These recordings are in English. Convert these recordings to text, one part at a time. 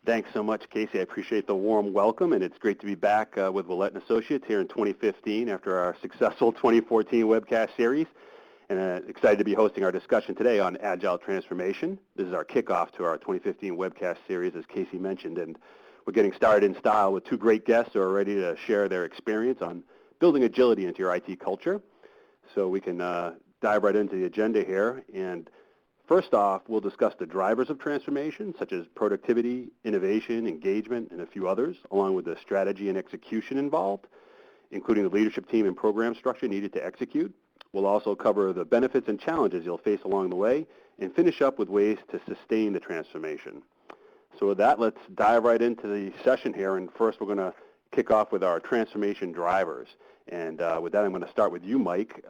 Thanks so much, Casey. I appreciate the warm welcome, and it's great to be back with Ouellette Associates here in 2015 after our successful 2014 webcast series. And excited to be hosting our discussion today on Agile Transformation. This is our kickoff to our 2015 webcast series, as Casey mentioned, and we're getting started in style with two great guests who are ready to share their experience on building agility into your IT culture. So we can dive right into the agenda here. And first off, we'll discuss the drivers of transformation, such as productivity, innovation, engagement, and a few others, along with the strategy and execution involved, including the leadership team and program structure needed to execute. We'll also cover the benefits and challenges you'll face along the way, and finish up with ways to sustain the transformation. So with that, let's dive right into the session here, and first we're going to kick off with our transformation drivers. And with that, I'm going to start with you, Mike.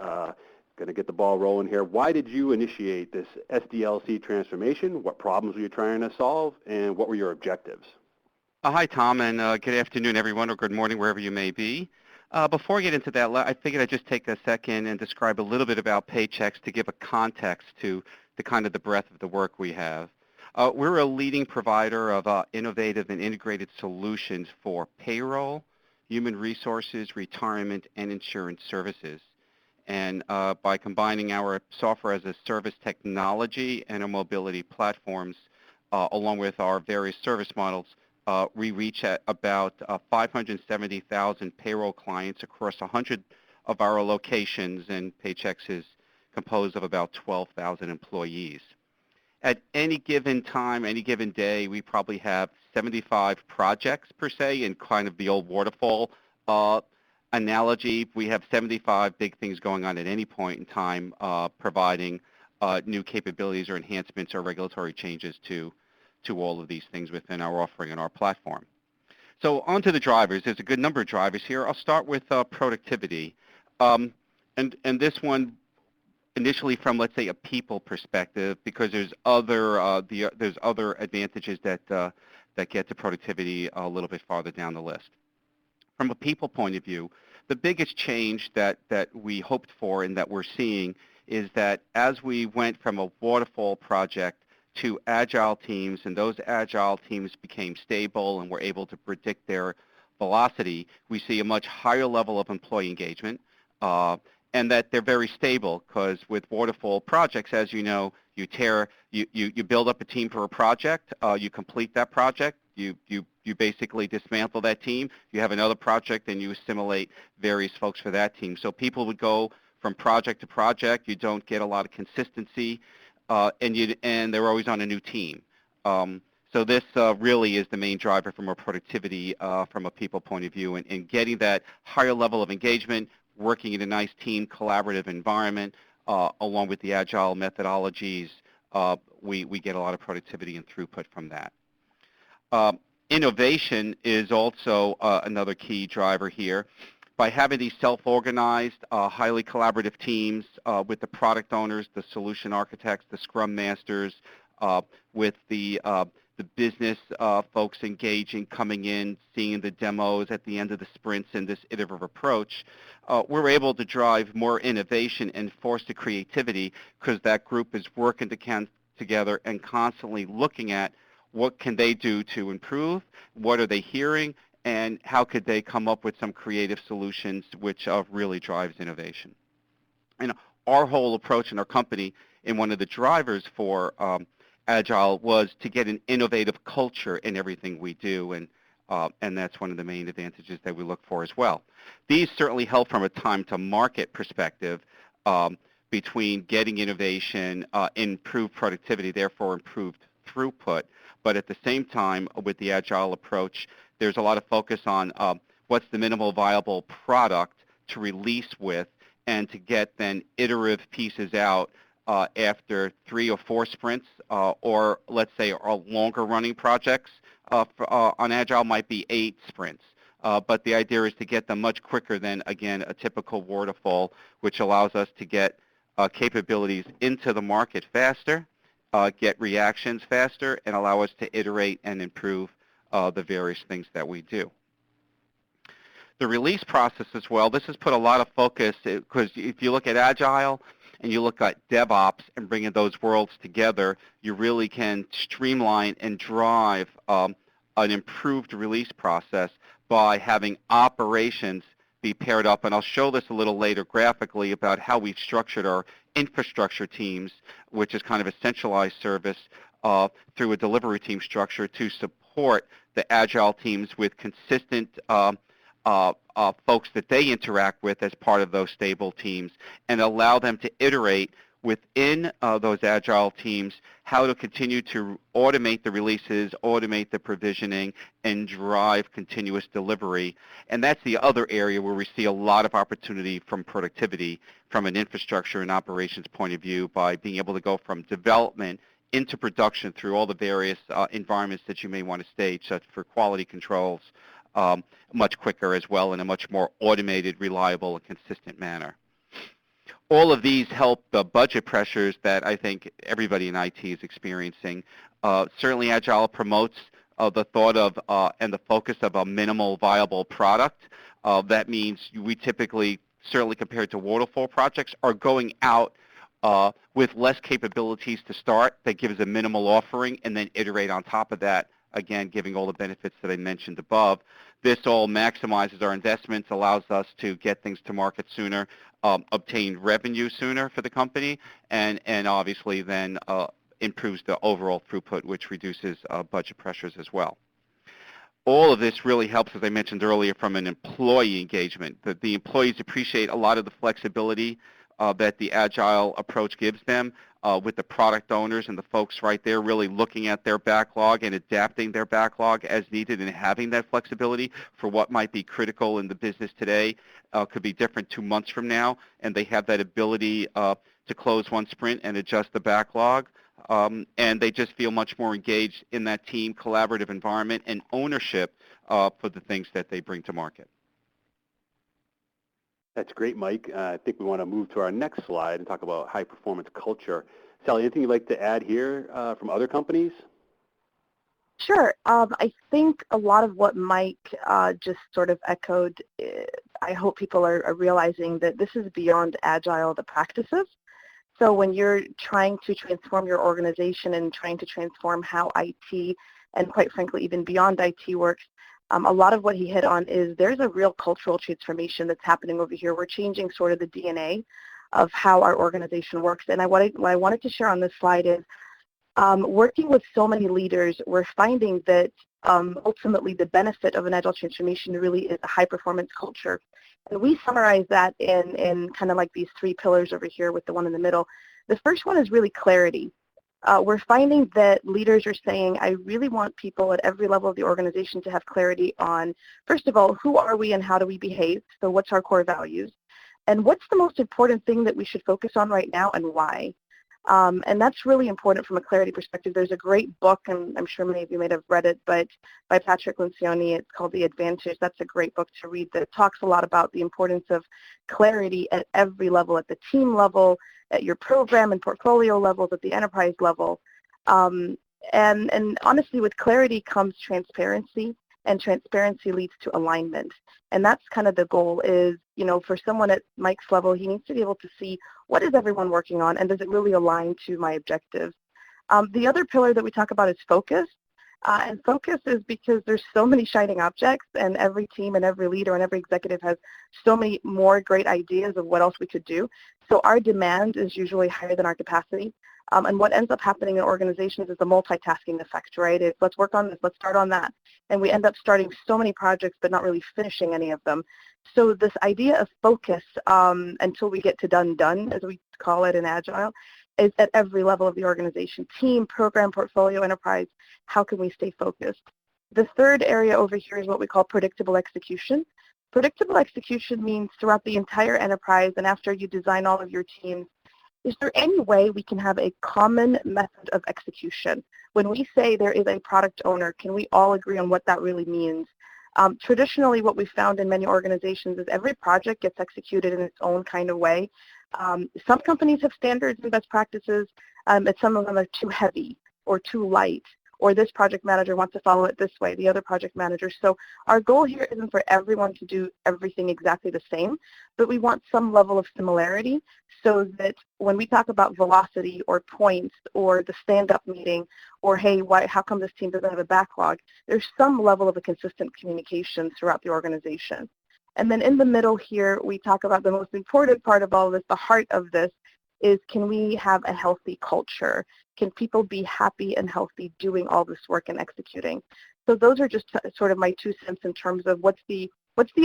Going to get the ball rolling here. Why did you initiate this SDLC transformation? What problems were you trying to solve, and what were your objectives? Hi, Tom, and good afternoon, everyone, or good morning, wherever you may be. Before I get into that, I figured I'd just take a second and describe a little bit about Paychex to give a context to the kind of the breadth of the work we have. We're a leading provider of innovative and integrated solutions for payroll, human resources, retirement, and insurance services. And by combining our software as a service technology and our mobility platforms, along with our various service models, we reach at about 570,000 payroll clients across 100 of our locations, and Paychex is composed of about 12,000 employees. At any given time, any given day, we probably have 75 projects per se in kind of the old waterfall analogy. We have 75 big things going on at any point in time, providing new capabilities or enhancements or regulatory changes to all of these things within our offering and our platform. So on to the drivers. There's a good number of drivers here. I'll start with productivity. And this one initially from, let's say, a people perspective, because there's other advantages that get to productivity a little bit farther down the list. From a people point of view, the biggest change that we hoped for and that we're seeing is that as we went from a waterfall project to agile teams, and those agile teams became stable and were able to predict their velocity, we see a much higher level of employee engagement, and that they're very stable, because with waterfall projects, as you know, you build up a team for a project, you complete that project, you basically dismantle that team, you have another project, and you assimilate various folks for that team. So people would go from project to project, you don't get a lot of consistency, and they're always on a new team. So this really is the main driver from a productivity from a people point of view, and getting that higher level of engagement, working in a nice team collaborative environment, along with the agile methodologies, we get a lot of productivity and throughput from that. Innovation is also another key driver here. By having these self-organized, highly collaborative teams with the product owners, the solution architects, the scrum masters, with the business folks engaging, coming in, seeing the demos at the end of the sprints in this iterative approach, we're able to drive more innovation and foster creativity, because that group is working together and constantly looking at what can they do to improve, what are they hearing, and how could they come up with some creative solutions, which really drives innovation. And our whole approach in our company, and one of the drivers for Agile, was to get an innovative culture in everything we do, and that's one of the main advantages that we look for as well. These certainly help from a time-to-market perspective, between getting innovation, improved productivity, therefore improved throughput. But at the same time, with the Agile approach, there's a lot of focus on what's the minimal viable product to release with, and to get then iterative pieces out after 3 or 4 sprints, or let's say our longer running projects on Agile might be 8 sprints. But the idea is to get them much quicker than, again, a typical waterfall, which allows us to get capabilities into the market faster, get reactions faster, and allow us to iterate and improve the various things that we do. The release process as well, this has put a lot of focus, because if you look at Agile and you look at DevOps and bringing those worlds together, you really can streamline and drive an improved release process by having operations be paired up. And I'll show this a little later graphically about how we've structured our infrastructure teams, which is kind of a centralized service through a delivery team structure to support the Agile teams with consistent folks that they interact with as part of those stable teams, and allow them to iterate within those Agile teams how to continue to automate the releases, automate the provisioning, and drive continuous delivery. And that's the other area where we see a lot of opportunity from productivity from an infrastructure and operations point of view by being able to go from development into production through all the various environments that you may want to stage, such for quality controls, much quicker as well in a much more automated, reliable, and consistent manner. All of these help the budget pressures that I think everybody in IT is experiencing. Certainly Agile promotes the thought of and the focus of a minimal viable product. That means we typically, certainly compared to waterfall projects, are going out with less capabilities to start that gives a minimal offering and then iterate on top of that, again, giving all the benefits that I mentioned above. This all maximizes our investments, allows us to get things to market sooner, obtain revenue sooner for the company, and obviously then improves the overall throughput, which reduces budget pressures as well. All of this really helps, as I mentioned earlier, from an employee engagement. The employees appreciate a lot of the flexibility that the Agile approach gives them, with the product owners and the folks right there really looking at their backlog and adapting their backlog as needed and having that flexibility for what might be critical in the business today could be different 2 months from now, and they have that ability to close one sprint and adjust the backlog. And they just feel much more engaged in that team collaborative environment and ownership for the things that they bring to market. That's great, Mike. I think we want to move to our next slide and talk about high-performance culture. Sally, anything you'd like to add here from other companies? Sure. I think a lot of what Mike just sort of echoed, I hope people are realizing that this is beyond Agile, the practices. So when you're trying to transform your organization and trying to transform how IT and quite frankly even beyond IT works, a lot of what he hit on is there's a real cultural transformation that's happening over here. We're changing sort of the DNA of how our organization works. And what I wanted to share on this slide is working with so many leaders, we're finding that ultimately the benefit of an Agile transformation really is a high-performance culture. And we summarize that in kind of like these 3 pillars over here with the one in the middle. The first one is really clarity. We're finding that leaders are saying, I really want people at every level of the organization to have clarity on, first of all, who are we and how do we behave? So what's our core values? And what's the most important thing that we should focus on right now and why? And that's really important from a clarity perspective. There's a great book, and I'm sure many of you may have read it, but by Patrick Lencioni. It's called The Advantage. That's a great book to read that talks a lot about the importance of clarity at every level, at the team level, at your program and portfolio levels, at the enterprise level. And honestly, with clarity comes transparency, and transparency leads to alignment. And that's kind of the goal is, you know, for someone at Mike's level, he needs to be able to see what is everyone working on and does it really align to my objectives. The other pillar that we talk about is focus. And focus is because there's so many shining objects and every team and every leader and every executive has so many more great ideas of what else we could do. So our demand is usually higher than our capacity. And what ends up happening in organizations is the multitasking effect, right? It's let's work on this, let's start on that. And we end up starting so many projects but not really finishing any of them. So this idea of focus until we get to done, as we call it in Agile, is at every level of the organization, team, program, portfolio, enterprise. How can we stay focused? The third area over here is what we call predictable execution. Predictable execution means throughout the entire enterprise and after you design all of your teams, is there any way we can have a common method of execution? When we say there is a product owner, can we all agree on what that really means? Traditionally, what we found in many organizations is every project gets executed in its own kind of way. Some companies have standards and best practices, but some of them are too heavy or too light or this project manager wants to follow it this way, the other project manager. So our goal here isn't for everyone to do everything exactly the same, but we want some level of similarity so that when we talk about velocity or points or the stand-up meeting or, hey, how come this team doesn't have a backlog, there's some level of a consistent communication throughout the organization. And then in the middle here, we talk about the most important part of all of this, the heart of this, is can we have a healthy culture? Can people be happy and healthy doing all this work and executing? So those are just sort of my 2 cents in terms of what's the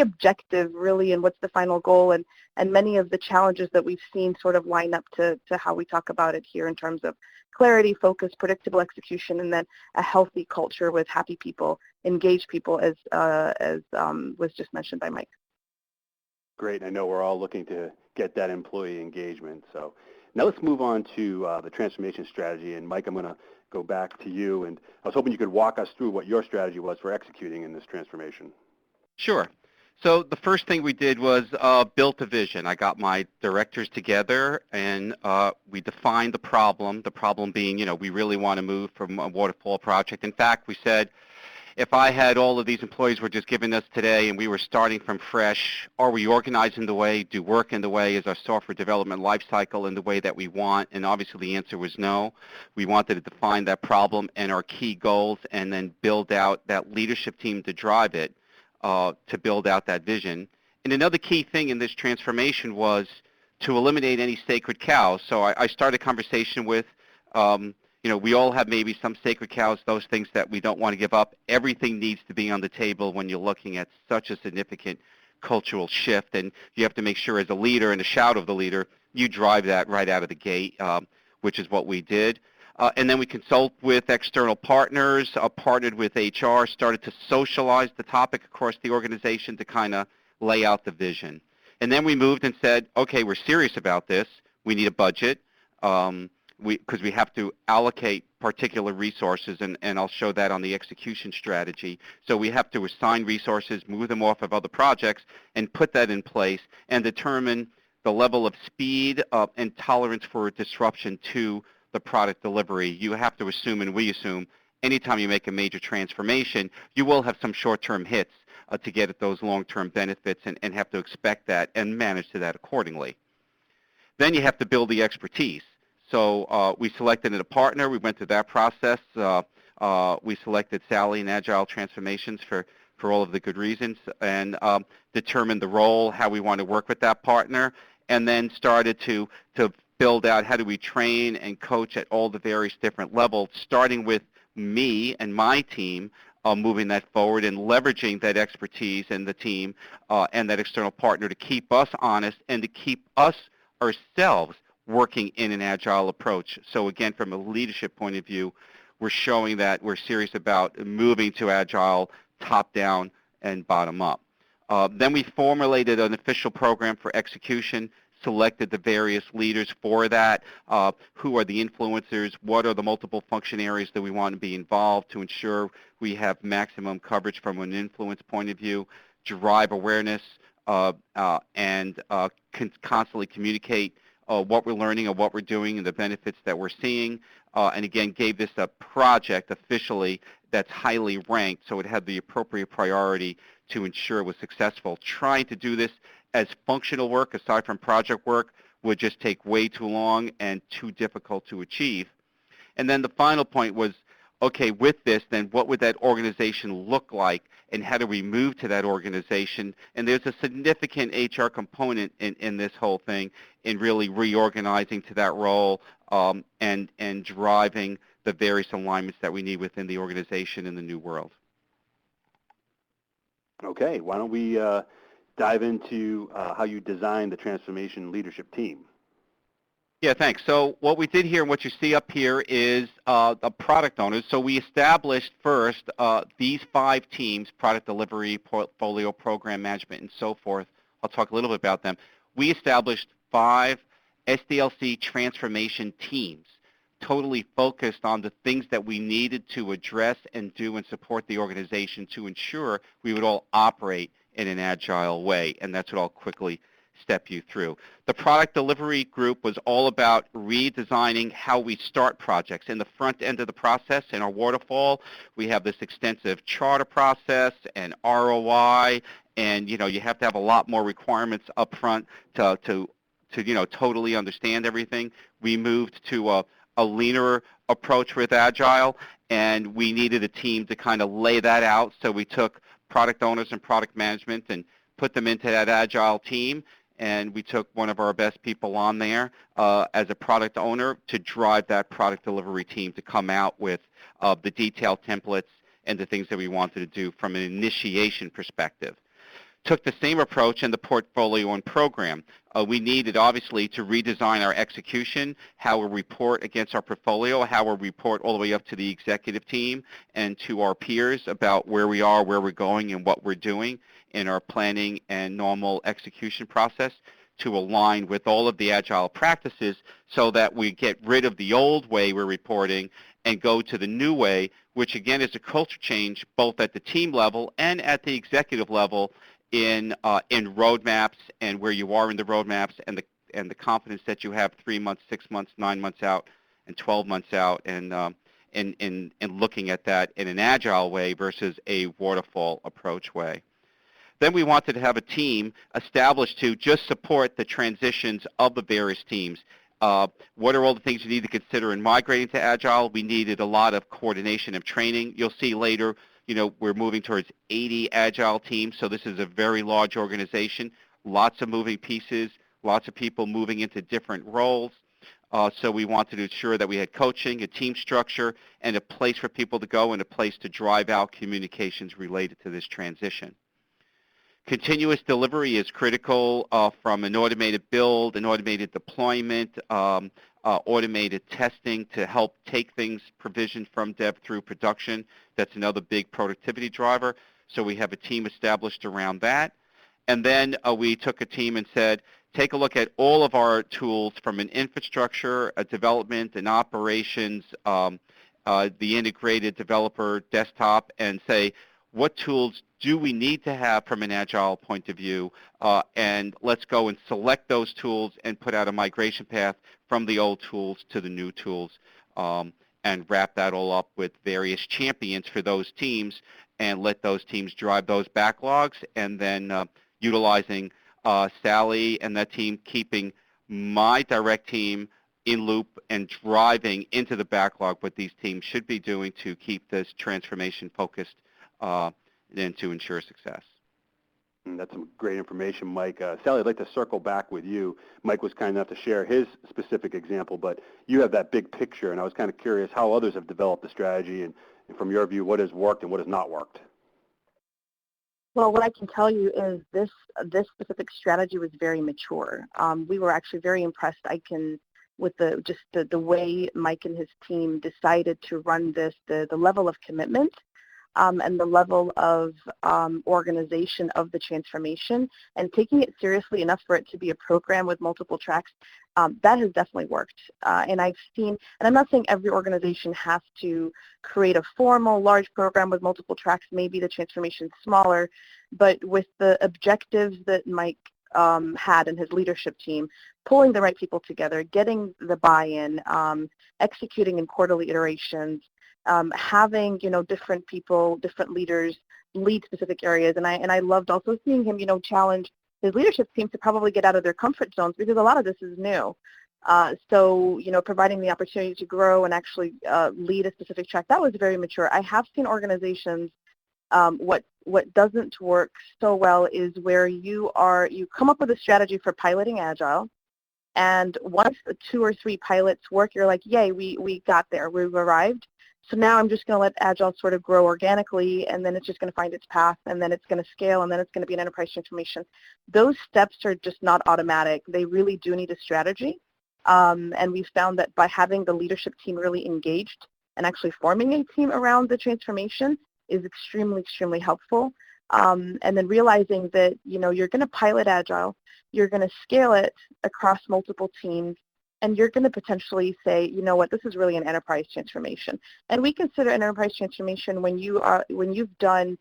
objective really and what's the final goal, and many of the challenges that we've seen sort of line up to how we talk about it here in terms of clarity, focus, predictable execution, and then a healthy culture with happy people, engaged people, as was just mentioned by Mike. Great. I know we're all looking to get that employee engagement. So now let's move on to the transformation strategy. And Mike, I'm going to go back to you. And I was hoping you could walk us through what your strategy was for executing in this transformation. Sure. So the first thing we did was built a vision. I got my directors together and we defined the problem being, we really want to move from a waterfall project. In fact, we said, if I had all of these employees were just giving us today and we were starting from fresh, are we organizing the way, do work in the way, is our software development lifecycle in the way that we want? And obviously the answer was no. We wanted to define that problem and our key goals and then build out that leadership team to drive it, to build out that vision. And another key thing in this transformation was to eliminate any sacred cows. So I started a conversation with, we all have maybe some sacred cows, those things that we don't want to give up. Everything needs to be on the table when you're looking at such a significant cultural shift, and you have to make sure as a leader and a shout of the leader, you drive that right out of the gate, which is what we did. And then we consult with external partners, partnered with HR, started to socialize the topic across the organization to kind of lay out the vision. And then we moved and said, okay, we're serious about this. We need a budget. Because we have to allocate particular resources, and I'll show that on the execution strategy. So we have to assign resources, move them off of other projects, and put that in place and determine the level of speed and tolerance for disruption to the product delivery. You have to assume, and we assume, anytime you make a major transformation, you will have some short-term hits to get at those long-term benefits and have to expect that and manage to that accordingly. Then you have to build the expertise. So we selected a partner. We went through that process. We selected Sally and Agile Transformations for all of the good reasons, and determined the role, how we want to work with that partner, and then started to build out how do we train and coach at all the various different levels, starting with me and my team, moving that forward and leveraging that expertise and the team and that external partner to keep us honest and to keep us ourselves working in an agile approach. So again, from a leadership point of view, we're showing that we're serious about moving to agile, top down and bottom up. Then we formulated an official program for execution, selected the various leaders for that, who are the influencers, what are the multiple function areas that we want to be involved to ensure we have maximum coverage from an influence point of view, drive awareness, and constantly communicate what we're learning and what we're doing and the benefits that we're seeing. And again, gave this a project officially that's highly ranked, so it had the appropriate priority to ensure it was successful. Trying to do this as functional work, aside from project work, would just take way too long and too difficult to achieve. And then the final point was, okay, with this, then what would that organization look like, and how do we move to that organization? And there's a significant HR component in this whole thing, in really reorganizing to that role and driving the various alignments that we need within the organization in the new world. Okay, why don't we dive into how you designed the transformation leadership team? Yeah, thanks. So what we did here and what you see up here is the product owners. So we established first these 5 teams, product delivery, portfolio, program management, and so forth. I'll talk a little bit about them. We established 5 SDLC transformation teams, totally focused on the things that we needed to address and do and support the organization to ensure we would all operate in an agile way. And that's what I'll quickly step you through. The product delivery group was all about redesigning how we start projects. In the front end of the process, in our waterfall, we have this extensive charter process and ROI, and you have to have a lot more requirements up front to totally understand everything. We moved to a leaner approach with Agile, and we needed a team to kind of lay that out. So we took product owners and product management and put them into that Agile team, and we took one of our best people on there as a product owner to drive that product delivery team to come out with the detailed templates and the things that we wanted to do from an initiation perspective. Took the same approach in the portfolio and program. We needed, obviously, to redesign our execution, how we report against our portfolio, how we report all the way up to the executive team and to our peers about where we are, where we're going, and what we're doing in our planning and normal execution process to align with all of the Agile practices so that we get rid of the old way we're reporting and go to the new way, which, again, is a culture change both at the team level and at the executive level in roadmaps and where you are in the roadmaps and the confidence that you have 3 months, 6 months, 9 months out, and 12 months out, and looking at that in an Agile way versus a waterfall approach way. Then we wanted to have a team established to just support the transitions of the various teams. What are all the things you need to consider in migrating to Agile? We needed a lot of coordination of training. You'll see later, we're moving towards 80 Agile teams, so this is a very large organization, lots of moving pieces, lots of people moving into different roles. So we wanted to ensure that we had coaching, a team structure, and a place for people to go and a place to drive out communications related to this transition. Continuous delivery is critical from an automated build, an automated deployment, automated testing to help take things provisioned from dev through production. That's another big productivity driver. So we have a team established around that. And then we took a team and said, take a look at all of our tools from an infrastructure, a development, an operations, the integrated developer desktop, and say, what tools do we need to have from an Agile point of view, and let's go and select those tools and put out a migration path from the old tools to the new tools, and wrap that all up with various champions for those teams and let those teams drive those backlogs, and then utilizing Sally and that team, keeping my direct team in loop and driving into the backlog what these teams should be doing to keep this transformation focused and to ensure success. That's some great information, Mike. Sally, I'd like to circle back with you. Mike was kind enough to share his specific example, but you have that big picture, and I was kind of curious how others have developed the strategy, and from your view, what has worked and what has not worked. Well, what I can tell you is this specific strategy was very mature. We were actually very impressed. With the way Mike and his team decided to run this, the level of commitment and the level of organization of the transformation, and taking it seriously enough for it to be a program with multiple tracks, that has definitely worked. And I've seen, and I'm not saying every organization has to create a formal large program with multiple tracks, maybe the transformation's smaller, but with the objectives that Mike had in his leadership team, pulling the right people together, getting the buy-in, executing in quarterly iterations, having different people, different leaders lead specific areas, and I loved also seeing him challenge his leadership team to probably get out of their comfort zones, because a lot of this is new. So providing the opportunity to grow and actually lead a specific track, that was very mature. I have seen organizations, what doesn't work so well is where you come up with a strategy for piloting Agile, and once the 2 or 3 pilots work, you're like, yay, we got there, we've arrived. So now I'm just going to let Agile sort of grow organically, and then it's just going to find its path, and then it's going to scale, and then it's going to be an enterprise transformation. Those steps are just not automatic. They really do need a strategy. And we've found that by having the leadership team really engaged and actually forming a team around the transformation is extremely, extremely helpful. And then realizing that, you're going to pilot Agile, you're going to scale it across multiple teams, and you're going to potentially say, you know what, this is really an enterprise transformation. And we consider an enterprise transformation when you've done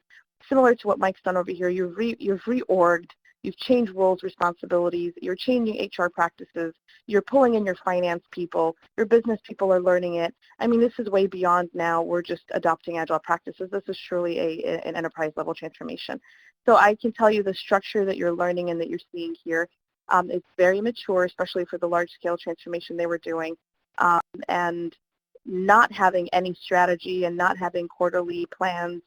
similar to what Mike's done over here. You've reorged, you've changed roles, responsibilities, you're changing HR practices, you're pulling in your finance people, your business people are learning it. I mean, this is way beyond now. We're just adopting agile practices. This is truly an enterprise level transformation. So I can tell you the structure that you're learning and that you're seeing here, it's very mature, especially for the large scale transformation they were doing. And not having any strategy and not having quarterly plans.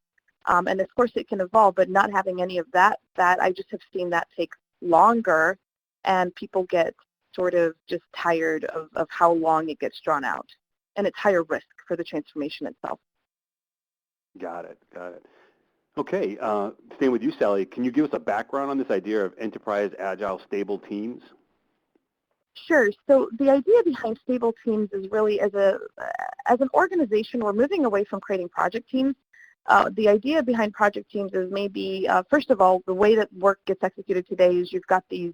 And of course it can evolve, but not having any of that, I just have seen that take longer, and people get sort of just tired of how long it gets drawn out. And it's higher risk for the transformation itself. Got it. Okay, staying with you, Sally, can you give us a background on this idea of enterprise agile stable teams? Sure. So the idea behind stable teams is really as an organization, we're moving away from creating project teams. The idea behind project teams is maybe, first of all, the way that work gets executed today is you've got these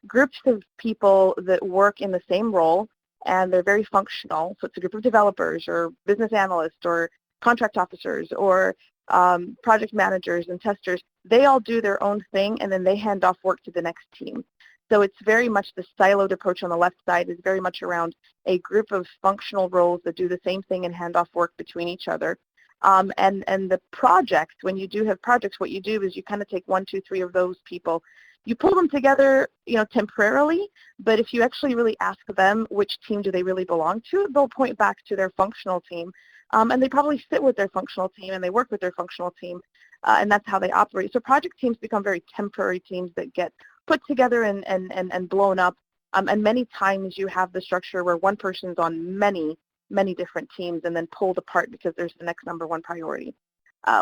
groups of people that work in the same role, and they're very functional. So it's a group of developers or business analysts or contract officers or project managers and testers. They all do their own thing, and then they hand off work to the next team. So it's very much the siloed approach on the left side is very much around a group of functional roles that do the same thing and hand off work between each other. And the projects, when you do have projects, what you do is you kind of take 1, 2, 3 of those people, you pull them together, temporarily, but if you actually really ask them which team do they really belong to, they'll point back to their functional team. And they probably sit with their functional team and they work with their functional team, and that's how they operate. So project teams become very temporary teams that get put together and blown up. And many times you have the structure where one person's on many different teams and then pulled apart because there's the next number one priority.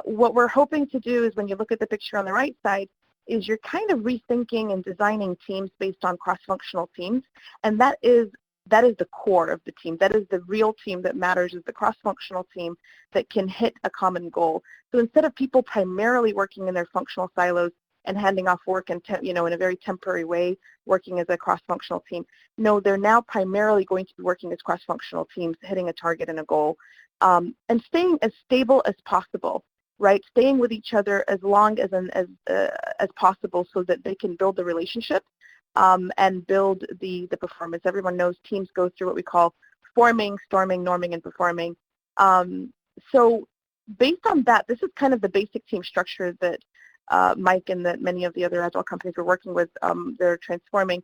What we're hoping to do is when you look at the picture on the right side is you're kind of rethinking and designing teams based on cross-functional teams, and that is the core of the team. That is the real team that matters, is the cross-functional team that can hit a common goal. So instead of people primarily working in their functional silos and handing off work in a very temporary way, working as a cross-functional team. No, they're now primarily going to be working as cross-functional teams, hitting a target and a goal, and staying as stable as possible, right? Staying with each other as long as possible so that they can build the relationship and build the performance. Everyone knows teams go through what we call forming, storming, norming, and performing. So based on that, this is kind of the basic team structure that Mike and that many of the other agile companies we're working with, they're transforming.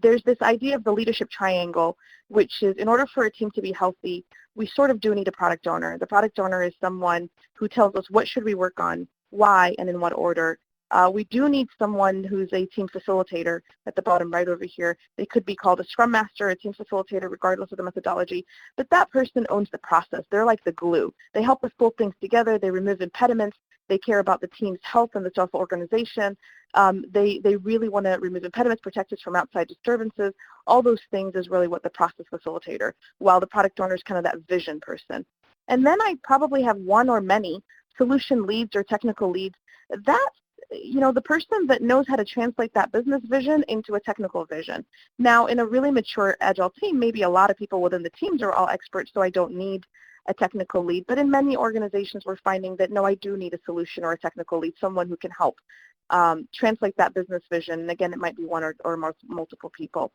There's this idea of the leadership triangle, which is in order for a team to be healthy, we sort of do need a product owner. The product owner is someone who tells us what should we work on, why, and in what order. We do need someone who's a team facilitator at the bottom right over here. They could be called a scrum master, a team facilitator, regardless of the methodology. But that person owns the process. They're like the glue. They help us pull things together. They remove impediments. They care about the team's health and the self-organization. They really want to remove impediments, protect us from outside disturbances. All those things is really what the process facilitator, while the product owner is kind of that vision person. And then I probably have one or many solution leads or technical leads. That's the person that knows how to translate that business vision into a technical vision. Now, in a really mature agile team, maybe a lot of people within the teams are all experts, so I don't need a technical lead. But in many organizations, we're finding that, no, I do need a solution or a technical lead, someone who can help translate that business vision. And again, it might be one or multiple people.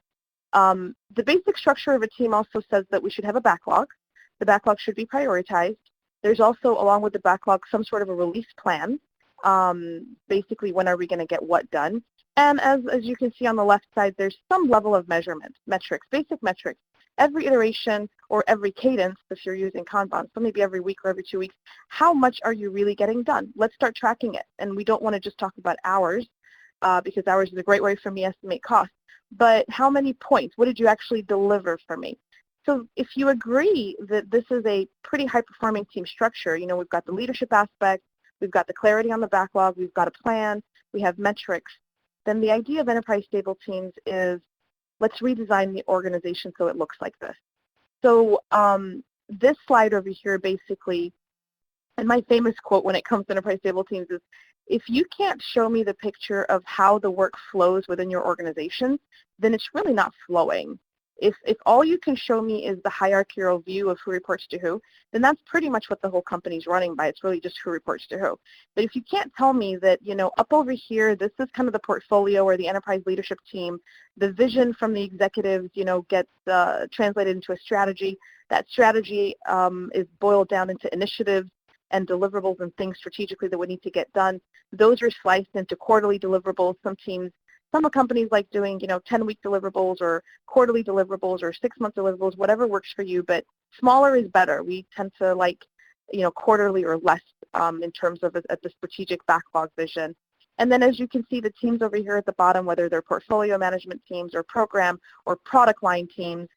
The basic structure of a team also says that we should have a backlog. The backlog should be prioritized. There's also, along with the backlog, some sort of a release plan. Basically, when are we going to get what done? And as you can see on the left side, there's some level of measurement, metrics, basic metrics. Every iteration or every cadence, if you're using Kanban, so maybe every week or every 2 weeks, how much are you really getting done? Let's start tracking it. And we don't want to just talk about hours, because hours is a great way for me to estimate costs. But how many points? What did you actually deliver for me? So if you agree that this is a pretty high-performing team structure, we've got the leadership aspect, we've got the clarity on the backlog, we've got a plan, we have metrics, then the idea of enterprise stable teams is let's redesign the organization so it looks like this. So this slide over here basically, and my famous quote when it comes to enterprise stable teams is, if you can't show me the picture of how the work flows within your organization, then it's really not flowing. If all you can show me is the hierarchical view of who reports to who, then that's pretty much what the whole company's running by. It's really just who reports to who. But if you can't tell me that, up over here, this is kind of the portfolio or the enterprise leadership team, the vision from the executives, gets translated into a strategy. That strategy is boiled down into initiatives and deliverables and things strategically that would need to get done. Those are sliced into quarterly deliverables. Some companies like doing, 10-week deliverables or quarterly deliverables or 6-month deliverables, whatever works for you, but smaller is better. We tend to like, quarterly or less in terms of at the strategic backlog vision. And then as you can see, the teams over here at the bottom, whether they're portfolio management teams or program or product line teams,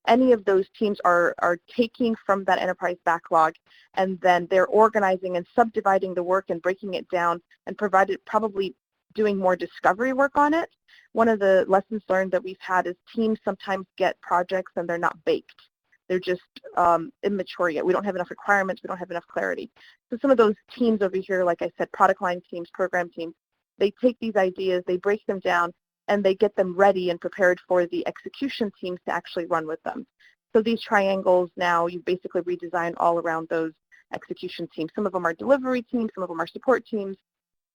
any of those teams are taking from that enterprise backlog, and then they're organizing and subdividing the work and breaking it down and probably doing more discovery work on it. One of the lessons learned that we've had is teams sometimes get projects and they're not baked. They're just immature yet. We don't have enough requirements. We don't have enough clarity. So some of those teams over here, like I said, product line teams, program teams, they take these ideas, they break them down, and they get them ready and prepared for the execution teams to actually run with them. So these triangles now, you basically redesign all around those execution teams. Some of them are delivery teams, some of them are support teams.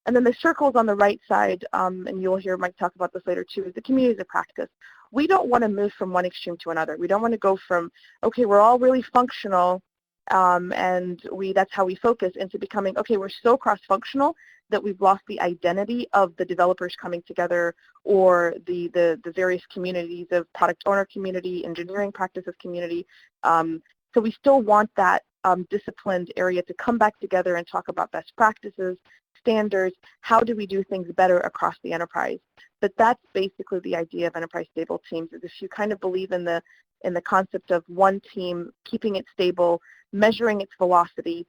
And then the circles on the right side, and you'll hear Mike talk about this later too, is the communities of practice. We don't want to move from one extreme to another. We don't want to go from, okay, we're all really functional, and that's how we focus, into becoming, okay, we're so cross-functional that we've lost the identity of the developers coming together, or the various communities of product owner community, engineering practices community. So we still want that disciplined area to come back together and talk about best practices, standards, how do we do things better across the enterprise. But that's basically the idea of enterprise stable teams, is if you kind of believe in the concept of one team, keeping it stable, measuring its velocity.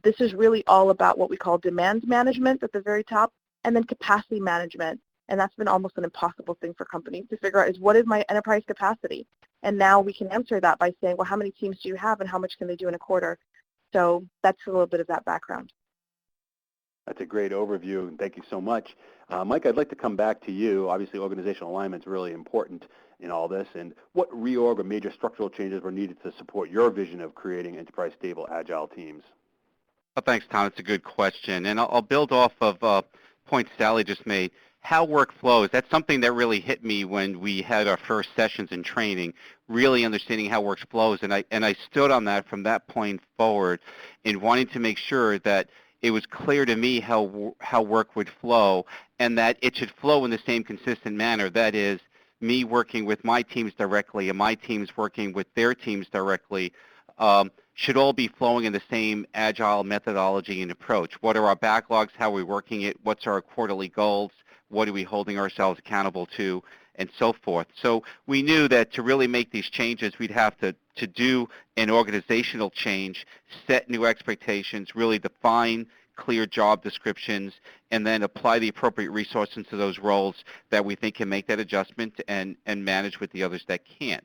This is really all about what we call demand management at the very top, and then capacity management. And that's been almost an impossible thing for companies to figure out, is what is my enterprise capacity? And now we can answer that by saying, well, how many teams do you have and how much can they do in a quarter? So that's a little bit of that background. That's a great overview, and thank you so much. Mike, I'd like to come back to you. Obviously, organizational alignment is really important in all this. And what reorg or major structural changes were needed to support your vision of creating enterprise stable agile teams? Well, thanks, Tom. It's a good question. And I'll build off of points Sally just made. How work flows, that's something that really hit me when we had our first sessions in training, really understanding how work flows. And I stood on that from that point forward in wanting to make sure that it was clear to me how work would flow, and that it should flow in the same consistent manner. That is, me working with my teams directly and my teams working with their teams directly should all be flowing in the same agile methodology and approach. What are our backlogs? How are we working it? What's our quarterly goals? What are we holding ourselves accountable to? And so forth. So we knew that to really make these changes, we'd have to do an organizational change, set new expectations, really define clear job descriptions, and then apply the appropriate resources to those roles that we think can make that adjustment and manage with the others that can't.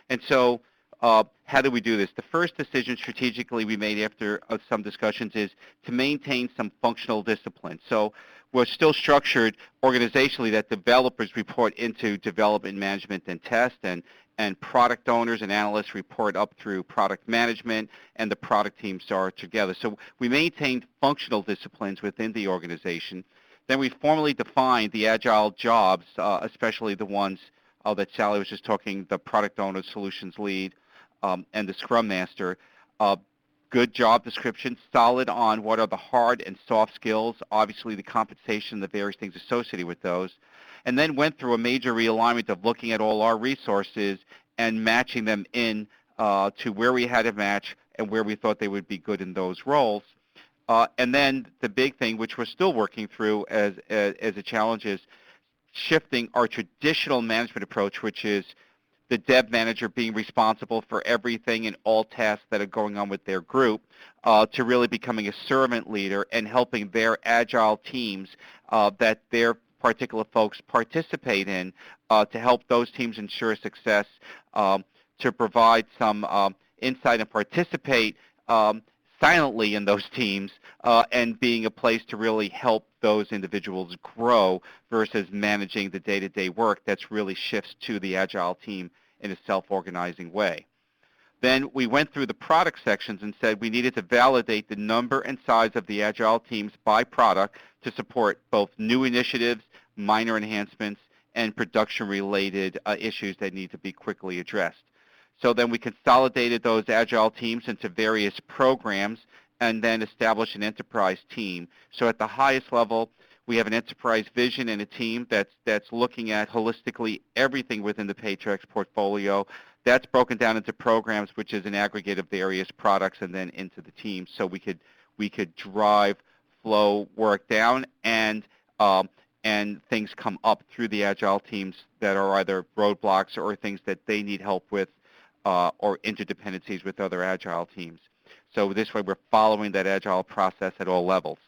And so how do we do this? The first decision strategically we made after some discussions is to maintain some functional discipline. So we're still structured organizationally that developers report into development management and test, and product owners and analysts report up through product management, and the product teams are together. So we maintained functional disciplines within the organization. Then we formally defined the agile jobs, especially the ones that Sally was just talking, the product owner, solutions lead, and the scrum master. Good job description, solid on what are the hard and soft skills, obviously the compensation, the various things associated with those, and then went through a major realignment of looking at all our resources and matching them in to where we had to match and where we thought they would be good in those roles. And then the big thing, which we're still working through as a challenge, is shifting our traditional management approach, which is the dev manager being responsible for everything and all tasks that are going on with their group, to really becoming a servant leader and helping their agile teams that their particular folks participate in to help those teams ensure success, to provide some insight and participate silently in those teams and being a place to really help those individuals grow versus managing the day-to-day work that's really shifts to the Agile team in a self-organizing way. Then we went through the product sections and said we needed to validate the number and size of the Agile teams by product to support both new initiatives, minor enhancements, and production-related issues that need to be quickly addressed. So then we consolidated those Agile teams into various programs and then established an enterprise team. So at the highest level, we have an enterprise vision and a team that's looking at holistically everything within the Paychex portfolio. That's broken down into programs, which is an aggregate of various products, and then into the team. So we could drive flow work down and things come up through the Agile teams that are either roadblocks or things that they need help with or interdependencies with other Agile teams. So this way we're following that Agile process at all levels.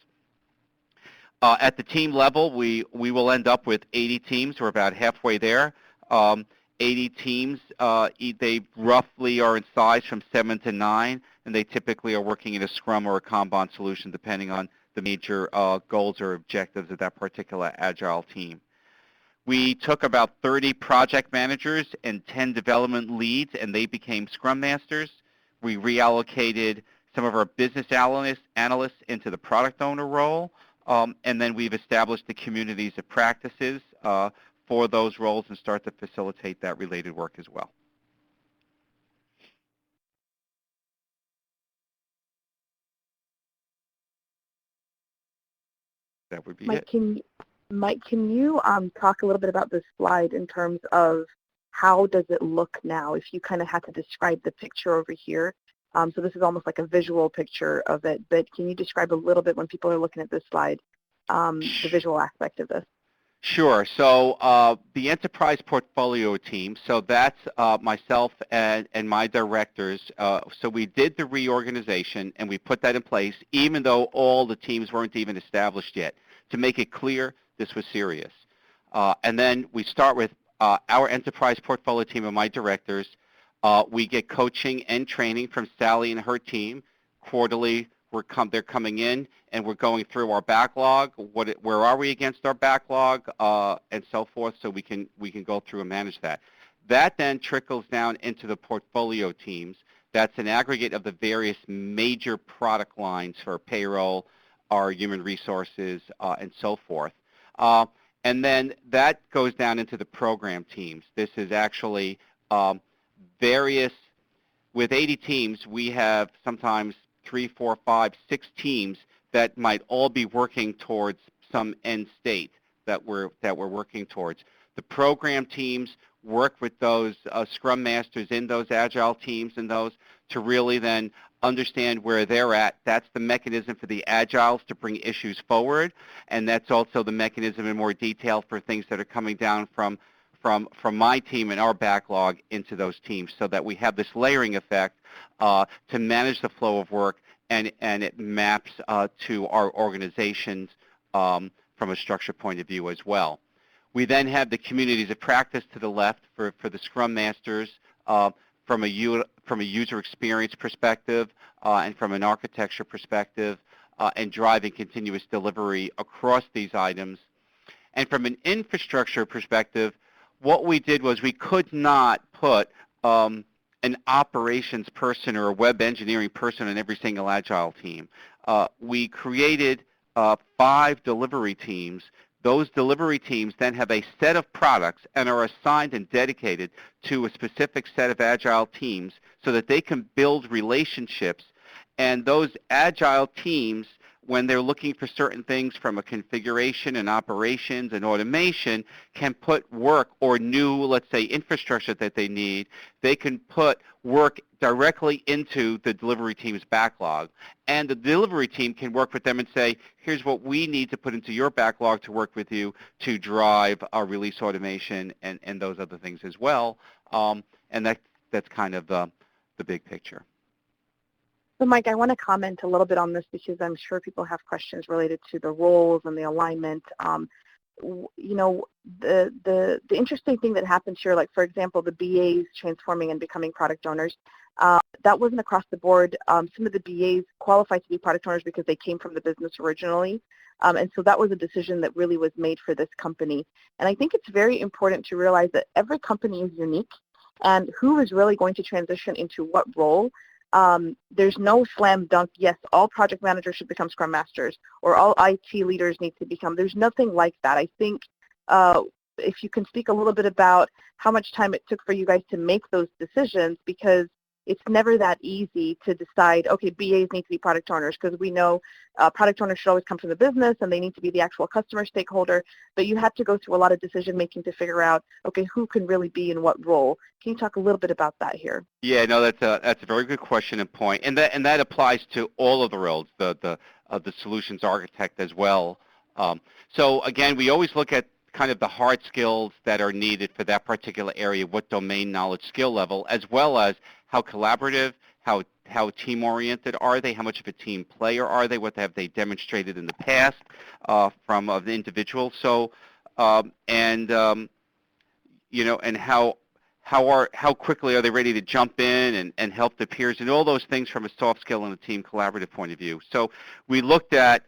At the team level, we will end up with 80 teams. We're about halfway there. 80 teams, they roughly are in size from 7 to 9, and they typically are working in a Scrum or a Kanban solution depending on the major goals or objectives of that particular Agile team. We took about 30 project managers and 10 development leads, and they became Scrum Masters. We reallocated some of our business analysts into the product owner role, and then we've established the communities of practices for those roles and start to facilitate that related work as well. That would be it. Mike, can you talk a little bit about this slide in terms of how does it look now? If you kind of had to describe the picture over here, so this is almost like a visual picture of it, but can you describe a little bit when people are looking at this slide, the visual aspect of this? Sure. So the enterprise portfolio team, so that's myself and my directors. So we did the reorganization and we put that in place even though all the teams weren't even established yet, to make it clear this was serious. And then we start with our enterprise portfolio team and my directors. We get coaching and training from Sally and her team. Quarterly, they're coming in and we're going through our backlog. Where are we against our backlog, and so forth, so we can go through and manage that. That then trickles down into the portfolio teams. That's an aggregate of the various major product lines for payroll, our human resources, and so forth. And then that goes down into the program teams. This is actually various, with 80 teams, we have sometimes 3, 4, 5, 6 teams that might all be working towards some end state that we're working towards. The program teams work with those Scrum Masters in those Agile teams and those to really then understand where they're at. That's the mechanism for the Agiles to bring issues forward, and that's also the mechanism in more detail for things that are coming down from my team and our backlog into those teams, so that we have this layering effect to manage the flow of work, and it maps to our organizations from a structure point of view as well. We then have the communities of practice to the left for the Scrum Masters from a user experience perspective and from an architecture perspective, and driving continuous delivery across these items. And from an infrastructure perspective, what we did was we could not put an operations person or a web engineering person on every single Agile team. We created 5 delivery teams. Those delivery teams then have a set of products and are assigned and dedicated to a specific set of Agile teams so that they can build relationships. And those Agile teams, when they're looking for certain things from a configuration and operations and automation, can put work or new, let's say, infrastructure that they need, they can put work directly into the delivery team's backlog. And the delivery team can work with them and say, here's what we need to put into your backlog to work with you to drive our release automation and those other things as well. And that's kind of the big picture. So Mike, I want to comment a little bit on this because I'm sure people have questions related to the roles and the alignment. you know, the interesting thing that happens here, like for example, the BAs transforming and becoming product owners, that wasn't across the board. Some of the BAs qualified to be product owners because they came from the business originally. And so that was a decision that really was made for this company. And I think it's very important to realize that every company is unique, and who is really going to transition into what role. There's no slam dunk, yes, all project managers should become Scrum Masters, or all IT leaders need to become. There's nothing like that. I think if you can speak a little bit about how much time it took for you guys to make those decisions, because it's never that easy to decide, okay, BAs need to be product owners, because we know product owners should always come from the business and they need to be the actual customer stakeholder, but you have to go through a lot of decision making to figure out, okay, who can really be in what role. Can you talk a little bit about that here? Yeah, no, that's a very good question and point, and that applies to all of the roles, the solutions architect as well. So again, we always look at kind of the hard skills that are needed for that particular area, what domain knowledge skill level, as well as how collaborative, how team-oriented are they, how much of a team player are they, what have they demonstrated in the past from the individual. So, you know, and how quickly are they ready to jump in and help the peers, and all those things from a soft skill and a team collaborative point of view. So we looked at,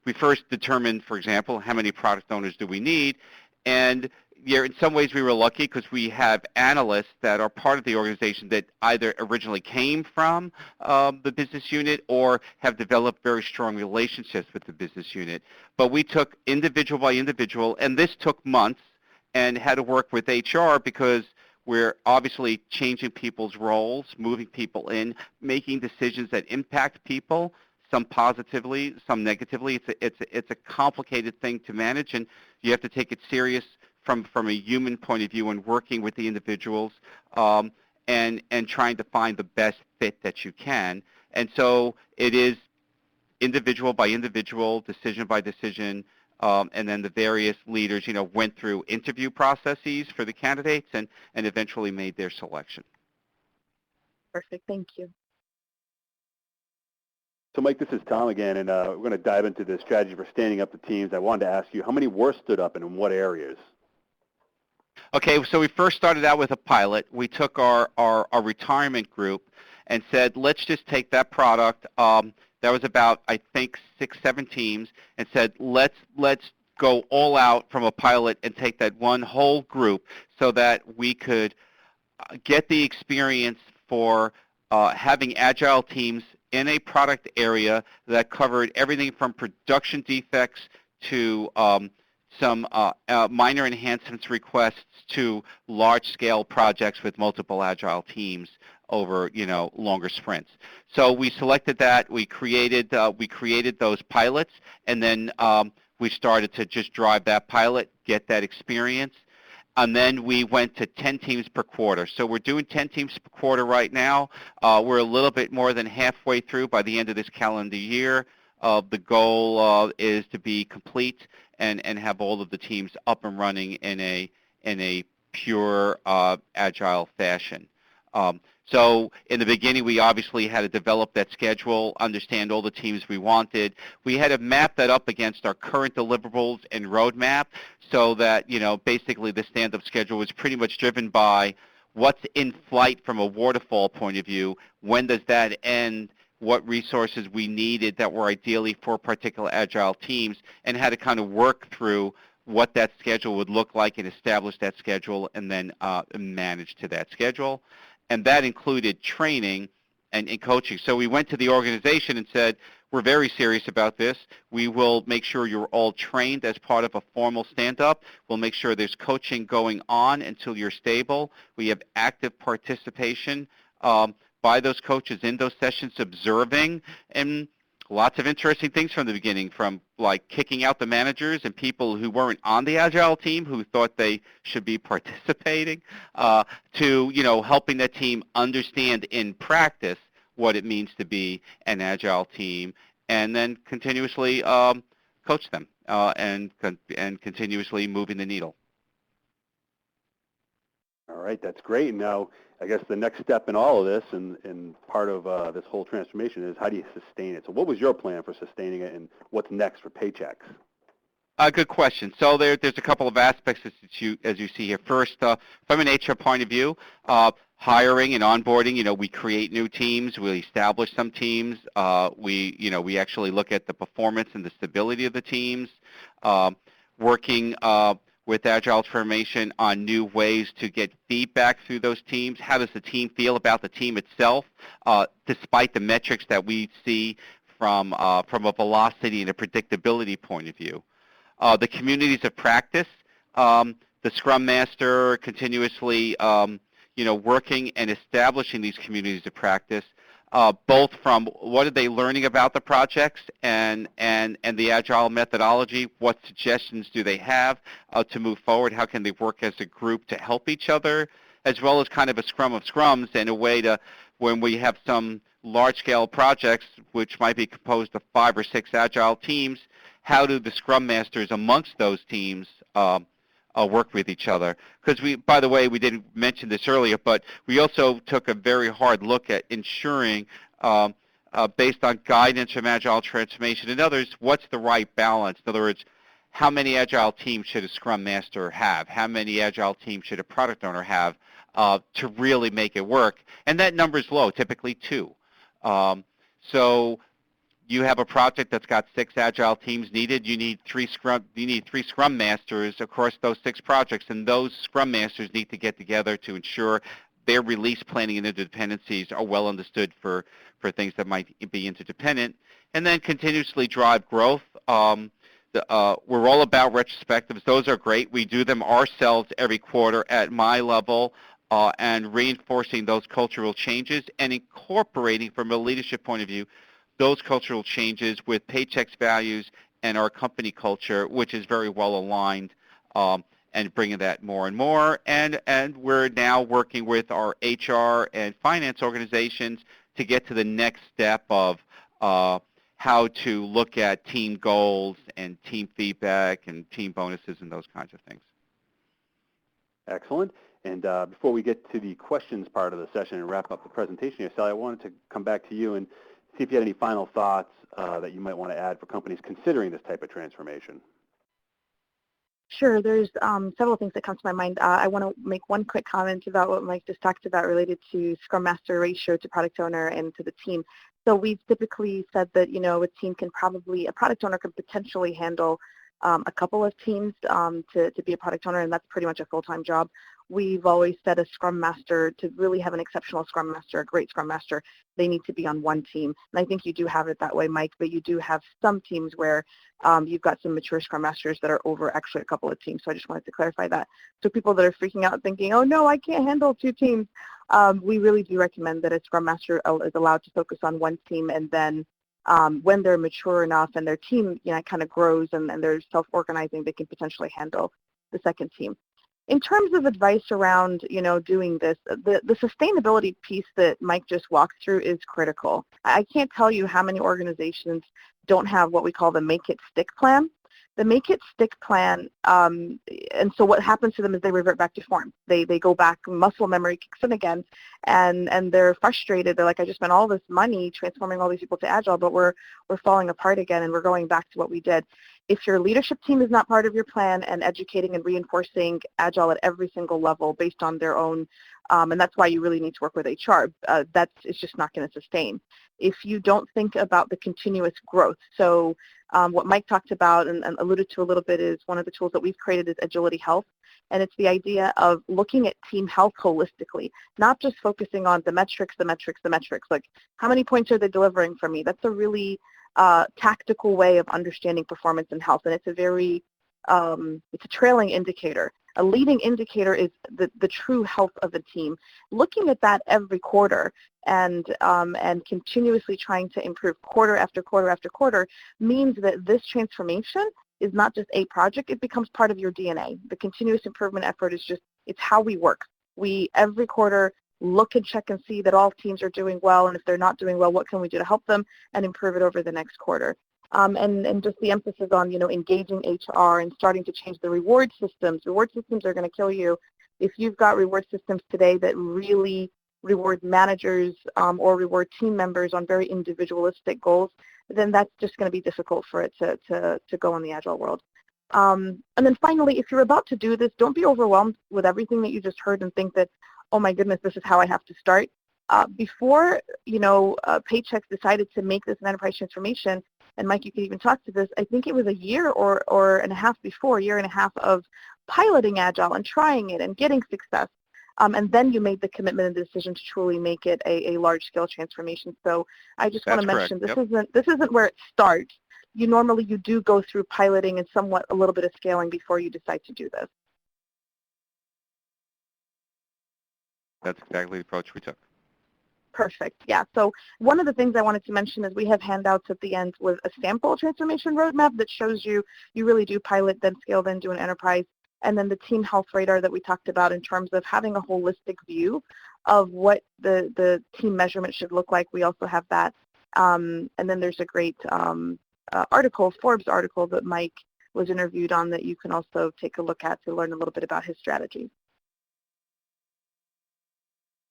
we first determined, for example, how many product owners do we need, and yeah, in some ways we were lucky because we have analysts that are part of the organization that either originally came from the business unit or have developed very strong relationships with the business unit. But we took individual by individual, and this took months, and had to work with HR because we're obviously changing people's roles, moving people in, making decisions that impact people, some positively, some negatively. It's a complicated thing to manage, and you have to take it serious from a human point of view and working with the individuals and trying to find the best fit that you can. And so it is individual by individual, decision by decision, and then the various leaders, you know, went through interview processes for the candidates and eventually made their selection. Perfect, thank you. So Mike, this is Tom again, and we're going to dive into the strategy for standing up the teams. I wanted to ask you, how many were stood up and in what areas? Okay, so we first started out with a pilot. We took our retirement group and said, let's just take that product. That was about, I think, 6, 7 teams, and said, let's go all out from a pilot and take that one whole group so that we could get the experience for having agile teams in a product area that covered everything from production defects to some minor enhancements requests to large-scale projects with multiple agile teams over, you know, longer sprints. So we selected that. We created those pilots, and then we started to just drive that pilot, get that experience. And then we went to 10 teams per quarter. So we're doing 10 teams per quarter right now. We're a little bit more than halfway through by the end of this calendar year. The goal is to be complete and have all of the teams up and running in a pure agile fashion. So in the beginning, we obviously had to develop that schedule, understand all the teams we wanted. We had to map that up against our current deliverables and roadmap so that, you know, basically the stand-up schedule was pretty much driven by what's in flight from a waterfall point of view, when does that end, what resources we needed that were ideally for particular agile teams, and how to kind of work through what that schedule would look like and establish that schedule and then manage to that schedule. And that included training and coaching. So we went to the organization and said, we're very serious about this. We will make sure you're all trained as part of a formal stand-up. We'll make sure there's coaching going on until you're stable. We have active participation by those coaches in those sessions, observing, and lots of interesting things from the beginning, from like kicking out the managers and people who weren't on the Agile team who thought they should be participating, to, you know, helping the team understand in practice what it means to be an Agile team, and then continuously coach them and continuously moving the needle. All right, that's great. Now, I guess the next step in all of this and part of this whole transformation is how do you sustain it? So what was your plan for sustaining it, and what's next for Paychex? Good question. So there's a couple of aspects as you see here. First, from an HR point of view, hiring and onboarding. We create new teams. We establish some teams. We actually look at the performance and the stability of the teams. Working with Agile Transformation on new ways to get feedback through those teams. How does the team feel about the team itself, despite the metrics that we see from a velocity and a predictability point of view? The communities of practice, the Scrum Master continuously, working and establishing these communities of practice, both from what are they learning about the projects and the Agile methodology, what suggestions do they have to move forward, how can they work as a group to help each other, as well as kind of a scrum of scrums and a way to, when we have some large-scale projects, which might be composed of 5 or 6 Agile teams, how do the Scrum Masters amongst those teams work with each other? Because by the way, we didn't mention this earlier, but we also took a very hard look at ensuring, based on guidance from Agile Transformation and others, what's the right balance? In other words, how many Agile teams should a Scrum Master have? How many Agile teams should a product owner have to really make it work? And that number is low, typically 2. So you have a project that's got 6 Agile teams needed. You need 3 Scrum Masters across those 6 projects, and those Scrum Masters need to get together to ensure their release planning and interdependencies are well understood for things that might be interdependent, and then continuously drive growth. We're all about retrospectives. Those are great. We do them ourselves every quarter at my level, and reinforcing those cultural changes and incorporating, from a leadership point of view, those cultural changes with Paychex values and our company culture, which is very well aligned, and bringing that more and more. And we're now working with our HR and finance organizations to get to the next step of how to look at team goals and team feedback and team bonuses and those kinds of things. Excellent. And before we get to the questions part of the session and wrap up the presentation here, Sally, I wanted to come back to you and see if you had any final thoughts that you might want to add for companies considering this type of transformation. Sure. There's several things that come to my mind. I want to make one quick comment about what Mike just talked about related to Scrum Master ratio to product owner and to the team. So we've typically said that, a product owner could potentially handle a couple of teams to be a product owner, and that's pretty much a full-time job. We've always said a Scrum Master, to really have an exceptional Scrum Master, a great Scrum Master, they need to be on one team. And I think you do have it that way, Mike, but you do have some teams where you've got some mature Scrum Masters that are over actually a couple of teams. So I just wanted to clarify that. So people that are freaking out thinking, oh no, I can't handle 2 teams, we really do recommend that a Scrum Master is allowed to focus on one team, and then when they're mature enough and their team kind of grows and they're self-organizing, they can potentially handle the second team. In terms of advice around, doing this, the sustainability piece that Mike just walked through is critical. I can't tell you how many organizations don't have what we call the Make It Stick plan. The Make It Stick plan, and so what happens to them is they revert back to form. They go back, muscle memory kicks in again, and they're frustrated. They're like, I just spent all this money transforming all these people to Agile, but we're falling apart again, and we're going back to what we did. If your leadership team is not part of your plan and educating and reinforcing Agile at every single level based on their own, and that's why you really need to work with HR, it's just not going to sustain. If you don't think about the continuous growth, so what Mike talked about and alluded to a little bit is one of the tools that we've created is Agility Health, and it's the idea of looking at team health holistically, not just focusing on the metrics, like how many points are they delivering for me? That's a really tactical way of understanding performance and health, and it's a very, it's a trailing indicator. A leading indicator is the true health of a team. Looking at that every quarter and continuously trying to improve quarter after quarter after quarter means that this transformation is not just a project, it becomes part of your DNA. The continuous improvement effort is it's how we work. We, every quarter, look and check and see that all teams are doing well, and if they're not doing well, what can we do to help them and improve it over the next quarter. And just the emphasis on, engaging HR and starting to change the reward systems. Reward systems are going to kill you. If you've got reward systems today that really reward managers or reward team members on very individualistic goals, then that's just going to be difficult for it to go in the Agile world. And then finally, if you're about to do this, don't be overwhelmed with everything that you just heard and think that, oh my goodness, this is how I have to start. Before, Paychex decided to make this an enterprise transformation, and Mike, you can even talk to this, I think it was a year or and a half before, a year and a half of piloting Agile and trying it and getting success. And then you made the commitment and the decision to truly make it a large-scale transformation. So I just want to mention this isn't where it starts. You do go through piloting and somewhat a little bit of scaling before you decide to do this. That's exactly the approach we took. Perfect. Yeah. So one of the things I wanted to mention is we have handouts at the end with a sample transformation roadmap that shows you really do pilot, then scale, then do an enterprise. And then the team health radar that we talked about in terms of having a holistic view of what the team measurement should look like. We also have that. And then there's a great Forbes article that Mike was interviewed on that you can also take a look at to learn a little bit about his strategy.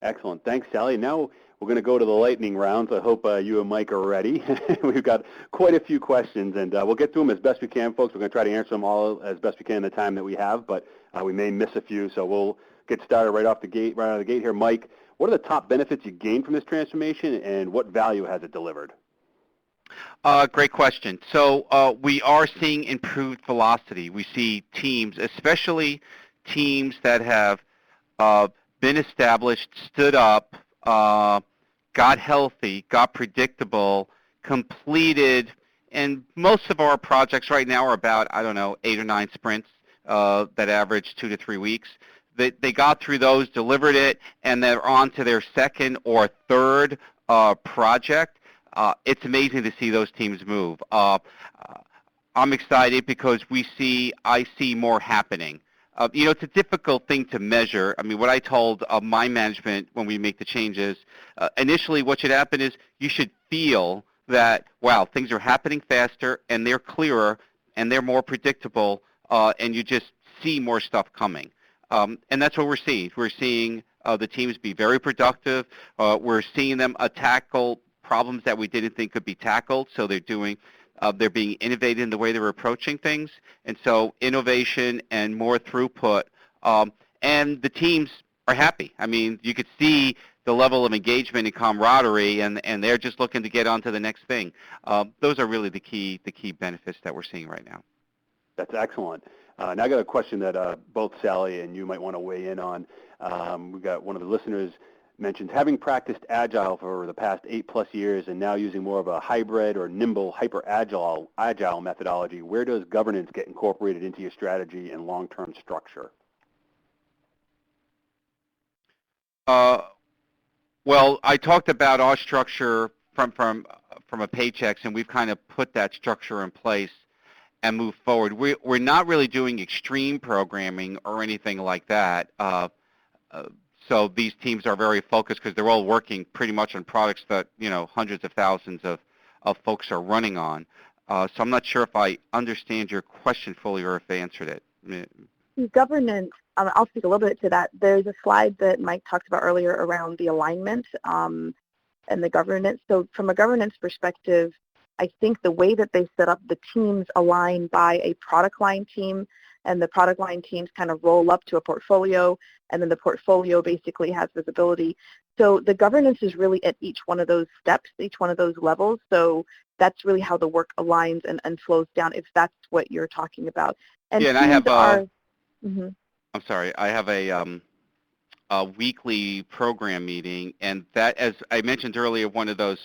Excellent. Thanks, Sally. Now we're going to go to the lightning rounds. I hope you and Mike are ready. We've got quite a few questions, and we'll get through them as best we can, folks. We're going to try to answer them all as best we can in the time that we have, but we may miss a few, so we'll get started right out of the gate here. Mike, what are the top benefits you gained from this transformation, and what value has it delivered? Great question. So we are seeing improved velocity. We see teams, especially teams that have been established, stood up, got healthy, got predictable, completed, and most of our projects right now are about, 8 or 9 sprints that average 2 to 3 weeks. They got through those, delivered it, and they're on to their second or third project. It's amazing to see those teams move. I'm excited because I see more happening. It's a difficult thing to measure. I mean, what I told my management when we make the changes, initially what should happen is you should feel that, wow, things are happening faster and they're clearer and they're more predictable, and you just see more stuff coming. And that's what we're seeing. We're seeing the teams be very productive. We're seeing them tackle problems that we didn't think could be tackled, so they're being innovative in the way they're approaching things, and so innovation and more throughput, and the teams are happy. I mean, you could see the level of engagement and camaraderie, and they're just looking to get on to the next thing. Those are really the key benefits that we're seeing right now. That's excellent. Now I got a question that both Sally and you might want to weigh in on. We got one of the listeners mentioned having practiced Agile for the past 8+ years and now using more of a hybrid or nimble, hyper-agile methodology. Where does governance get incorporated into your strategy and long-term structure? Well, I talked about our structure from a Paychex, and we've kind of put that structure in place and move forward. We're not really doing extreme programming or anything like that. So these teams are very focused because they're all working pretty much on products that, hundreds of thousands of folks are running on. So I'm not sure if I understand your question fully or if I answered it. Governance, I'll speak a little bit to that. There's a slide that Mike talked about earlier around the alignment and the governance. So from a governance perspective, I think the way that they set up the teams align by a product line team, and the product line teams kind of roll up to a portfolio, and then the portfolio basically has visibility. So the governance is really at each one of those steps, each one of those levels. So that's really how the work aligns and flows down, if that's what you're talking about. And yeah, and I have I'm sorry, I have a weekly program meeting, and that, as I mentioned earlier, one of those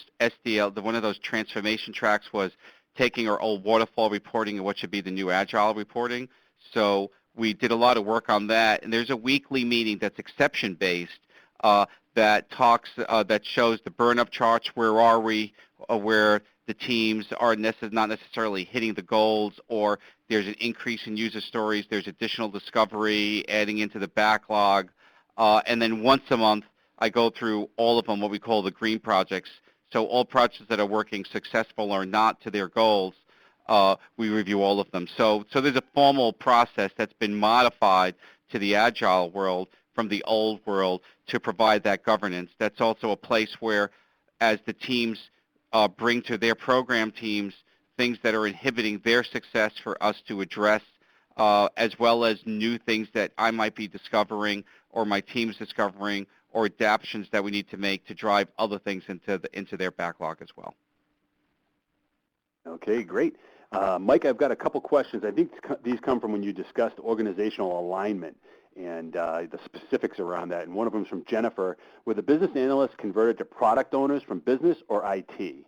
transformation tracks was taking our old waterfall reporting and what should be the new Agile reporting. So we did a lot of work on that, and there's a weekly meeting that's exception-based that shows the burn-up charts. Where are we? Where the teams are not necessarily hitting the goals, or there's an increase in user stories. There's additional discovery adding into the backlog, and then once a month I go through all of them, what we call the green projects. So all projects that are working successful or not to their goals. We review all of them. So there's a formal process that's been modified to the Agile world from the old world to provide that governance. That's also a place where, as the teams bring to their program teams things that are inhibiting their success, for us to address as well as new things that I might be discovering or my team's discovering or adaptations that we need to make to drive other things into their backlog as well. Okay, great. Mike, I've got a couple questions. I think these come from when you discussed organizational alignment and the specifics around that. And one of them is from Jennifer. Were the business analysts converted to product owners from business or IT?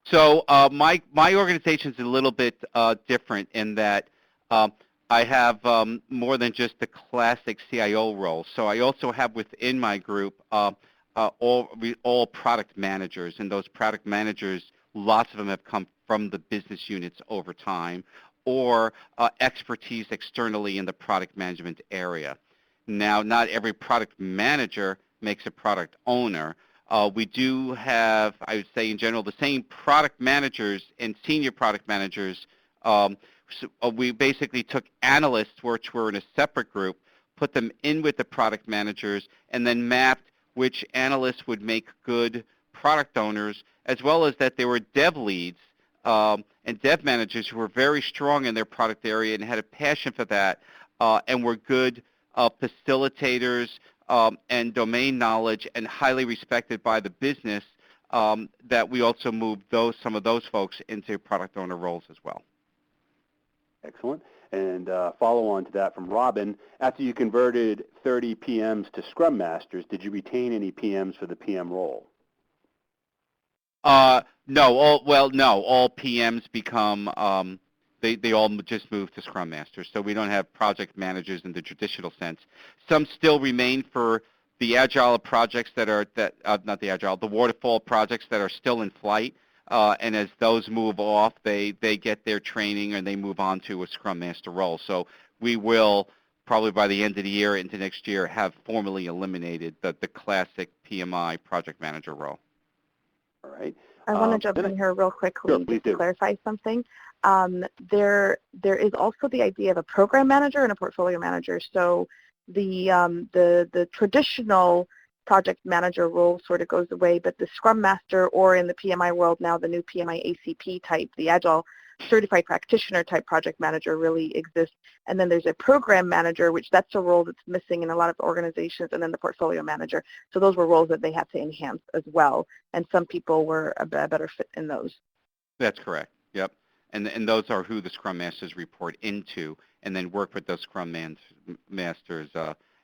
So my organization is a little bit different in that I have more than just the classic CIO role. So I also have within my group all product managers, and those product managers, lots of them have come from the business units over time, or expertise externally in the product management area. Now, not every product manager makes a product owner. We do have, I would say in general, the same product managers and senior product managers. We basically took analysts, which were in a separate group, put them in with the product managers, and then mapped which analysts would make good product owners, as well as that there were dev leads and dev managers who were very strong in their product area and had a passion for that and were good facilitators and domain knowledge and highly respected by the business, that we also moved some of those folks into product owner roles as well. Excellent. And follow on to that from Robin, after you converted 30 PMs to Scrum Masters, did you retain any PMs for the PM role? No, all PMs become, they all just move to Scrum Masters. So we don't have project managers in the traditional sense. Some still remain for the Agile projects the waterfall projects that are still in flight. And as those move off, they get their training and they move on to a Scrum Master role. So we will probably by the end of the year into next year have formally eliminated the classic PMI project manager role. All right. I want to jump in here real quickly to clarify something. There is also the idea of a program manager and a portfolio manager. So the traditional project manager role sort of goes away, but the Scrum Master, or in the PMI world now, the new PMI ACP type, the Agile Certified Practitioner type project manager really exists. And then there's a program manager, which that's a role that's missing in a lot of organizations, and then the portfolio manager. So those were roles that they had to enhance as well, and some people were a better fit in those. That's correct. Yep. And those are who the Scrum Masters report into, and then work with those Scrum Masters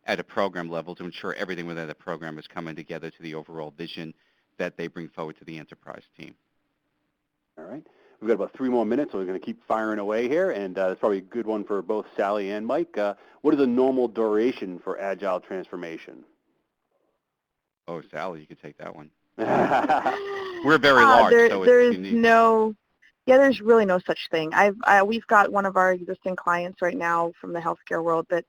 at a program level to ensure everything within the program is coming together to the overall vision that they bring forward to the enterprise team. All right. We've got about 3 more minutes, so we're going to keep firing away here, and it's probably a good one for both Sally and Mike. What is the normal duration for Agile transformation? Oh, Sally, you could take that one. We're very large, so there's it's unique. There's really no such thing. We've got one of our existing clients right now from the healthcare world that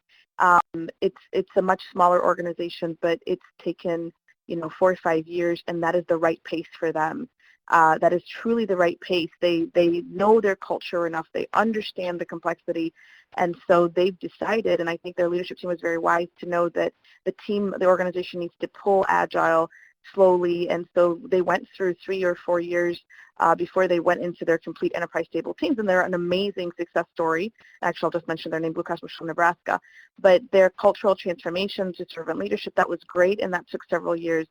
it's a much smaller organization, but it's taken 4 or 5 years, and that is the right pace for them. That is truly the right pace. They know their culture enough. They understand the complexity, and so they've decided, and I think their leadership team was very wise to know that the organization needs to pull Agile slowly, and so they went through 3 or 4 years before they went into their complete enterprise stable teams, and they're an amazing success story. Actually, I'll just mention their name, Blue Cross Blue Shield Nebraska. But their cultural transformation to servant leadership, that was great, and that took several years.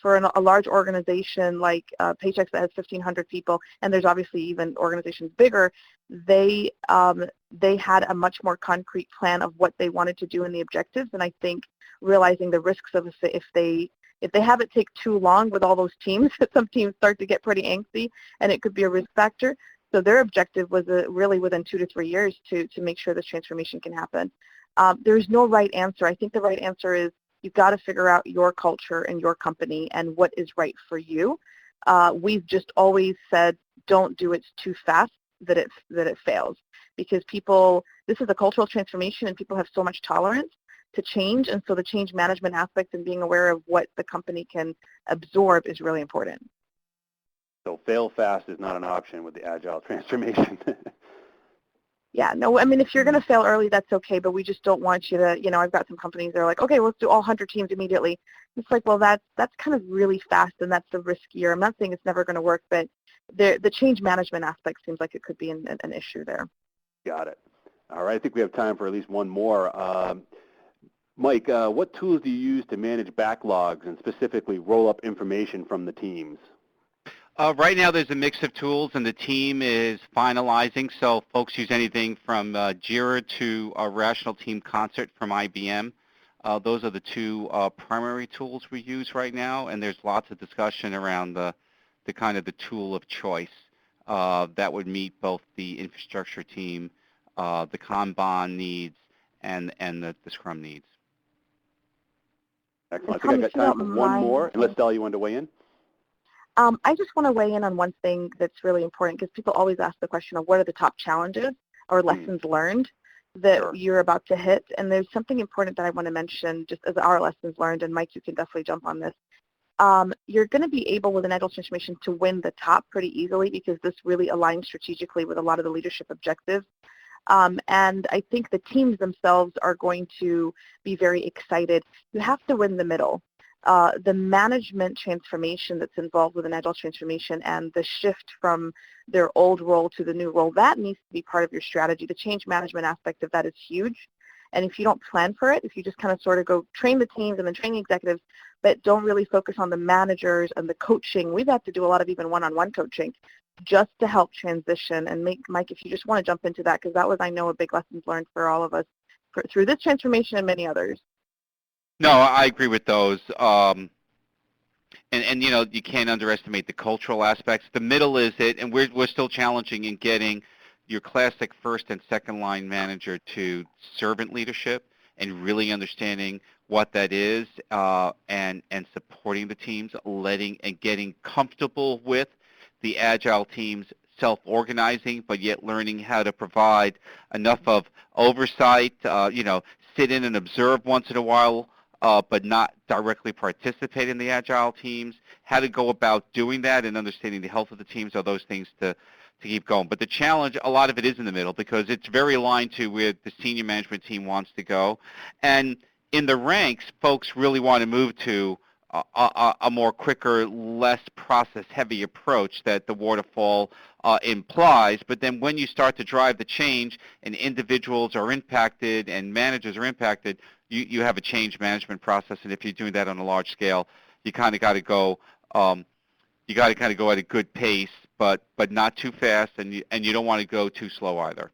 For a large organization like Paychex that has 1,500 people, and there's obviously even organizations bigger, they had a much more concrete plan of what they wanted to do and the objectives, and I think realizing the risks of if they have it take too long with all those teams, some teams start to get pretty angsty, and it could be a risk factor. So their objective was really within 2 to 3 years to make sure this transformation can happen. There's no right answer. I think the right answer is you've got to figure out your culture and your company and what is right for you. We've just always said don't do it too fast that it fails, because this is a cultural transformation and people have so much tolerance to change, and so the change management aspect and being aware of what the company can absorb is really important. So fail fast is not an option with the Agile transformation. Yeah, no, I mean, if you're going to fail early, that's okay, but we just don't want you to, I've got some companies that are like, okay, let's do all 100 teams immediately. It's like, well, that's kind of really fast, and that's the riskier. I'm not saying it's never going to work, but the change management aspect seems like it could be an issue there. Got it. All right, I think we have time for at least one more. Mike, what tools do you use to manage backlogs and specifically roll up information from the teams? Right now there's a mix of tools and the team is finalizing, so folks use anything from Jira to a Rational Team Concert from IBM. Those are the two primary tools we use right now, and there's lots of discussion around the kind of the tool of choice that would meet both the infrastructure team, the Kanban needs, and the Scrum needs. Excellent. I think I got time for one more, unless Stella, you wanted to weigh in? I just want to weigh in on one thing that's really important because people always ask the question of what are the top challenges or lessons learned that you're about to hit. And there's something important that I want to mention just as our lessons learned, and Mike, you can definitely jump on this. You're going to be able with an Agile Transformation to win the top pretty easily because this really aligns strategically with a lot of the leadership objectives. And I think the teams themselves are going to be very excited. You have to win the middle. The management transformation that's involved with an Agile Transformation and the shift from their old role to the new role, that needs to be part of your strategy. The change management aspect of that is huge. And if you don't plan for it, if you just kind of sort of go train the teams and then train the executives, but don't really focus on the managers and the coaching, we've had to do a lot of even one-on-one coaching just to help transition. And Mike, if you just want to jump into that, because that was, I know, a big lesson learned for all of us through this transformation and many others. No, I agree with those. And you know, you can't underestimate the cultural aspects. The middle is it, and we're still challenging in getting your classic first and second line manager to servant leadership and really understanding what that is, and supporting the teams, letting and getting comfortable with the Agile teams self-organizing, but yet learning how to provide enough of oversight, you know, sit in and observe once in a while, but not directly participate in the Agile teams, how to go about doing that and understanding the health of the teams are those things to keep going. But the challenge, a lot of it is in the middle because it's very aligned to where the senior management team wants to go. And in the ranks, folks really want to move to a more quicker, less process-heavy approach that the waterfall implies. But then when you start to drive the change and individuals are impacted and managers are impacted, you have a change management process. And if you're doing that on a large scale, you kind of got to go. You got to kind of go at a good pace, but not too fast, and you don't want to go too slow either.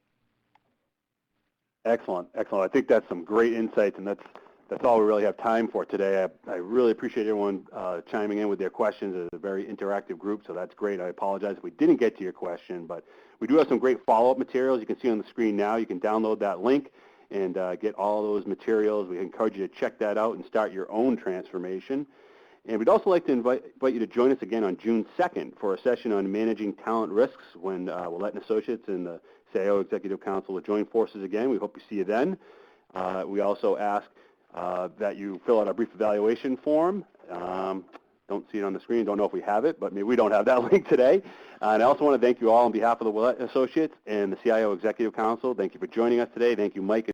Excellent, excellent. I think that's some great insights, and that's all we really have time for today. I really appreciate everyone chiming in with their questions. It's a very interactive group, so that's great. I apologize if we didn't get to your question, but we do have some great follow-up materials. You can see on the screen now. You can download that link and get all those materials. We encourage you to check that out and start your own transformation. And we'd also like to invite you to join us again on June 2nd for a session on managing talent risks when Ouellette Associates and the CIO Executive Council will join forces again. We hope to see you then. We also ask that you fill out our brief evaluation form. Don't see it on the screen, don't know if we have it, but maybe we don't have that link today. And I also want to thank you all on behalf of the Ouellette Associates and the CIO Executive Council. Thank you for joining us today. Thank you, Mike.